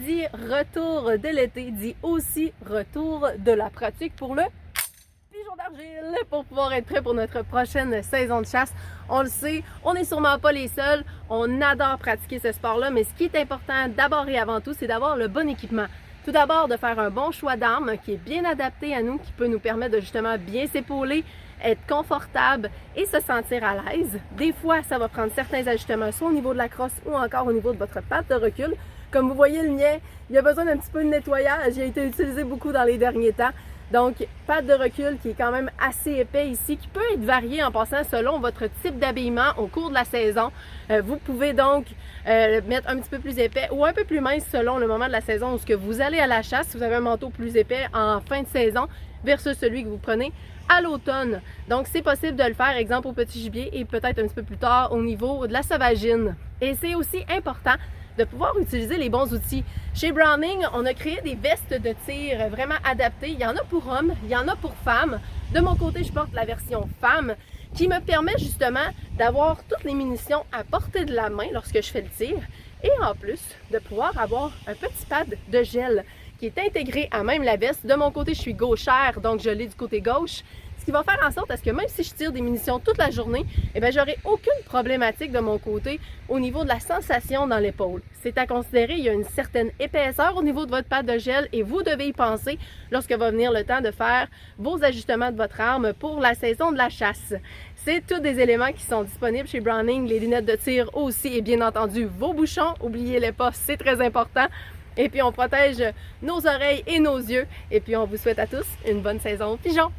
dit retour de l'été, dit aussi retour de la pratique pour le pigeon d'argile pour pouvoir être prêt pour notre prochaine saison de chasse. On le sait, on n'est sûrement pas les seuls, on adore pratiquer ce sport-là, mais ce qui est important d'abord et avant tout, c'est d'avoir le bon équipement. Tout d'abord, de faire un bon choix d'armes qui est bien adapté à nous, qui peut nous permettre de justement bien s'épauler, être confortable et se sentir à l'aise. Des fois, ça va prendre certains ajustements, soit au niveau de la crosse ou encore au niveau de votre patte de recul. Comme vous voyez, le mien, il a besoin d'un petit peu de nettoyage. Il a été utilisé beaucoup dans les derniers temps. Donc, patte de recul qui est quand même assez épais ici, qui peut être varié en passant selon votre type d'habillement au cours de la saison. Vous pouvez donc mettre un petit peu plus épais ou un peu plus mince selon le moment de la saison où ce que vous allez à la chasse. Si vous avez un manteau plus épais en fin de saison versus celui que vous prenez à l'automne. Donc, c'est possible de le faire, exemple au petit gibier et peut-être un petit peu plus tard au niveau de la sauvagine. Et c'est aussi important de pouvoir utiliser les bons outils. Chez Browning, on a créé des vestes de tir vraiment adaptées. Il y en a pour hommes, il y en a pour femmes. De mon côté, je porte la version femme qui me permet justement d'avoir toutes les munitions à portée de la main lorsque je fais le tir et en plus de pouvoir avoir un petit pad de gel qui est intégré à même la veste. De mon côté, je suis gauchère, donc je l'ai du côté gauche. Ce qui va faire en sorte à ce que même si je tire des munitions toute la journée, eh bien, j'aurai aucune problématique de mon côté au niveau de la sensation dans l'épaule. C'est à considérer, il y a une certaine épaisseur au niveau de votre pâte de gel et vous devez y penser lorsque va venir le temps de faire vos ajustements de votre arme pour la saison de la chasse. C'est tous des éléments qui sont disponibles chez Browning, les lunettes de tir aussi et bien entendu vos bouchons, oubliez-les pas, c'est très important. Et puis on protège nos oreilles et nos yeux et puis on vous souhaite à tous une bonne saison pigeon!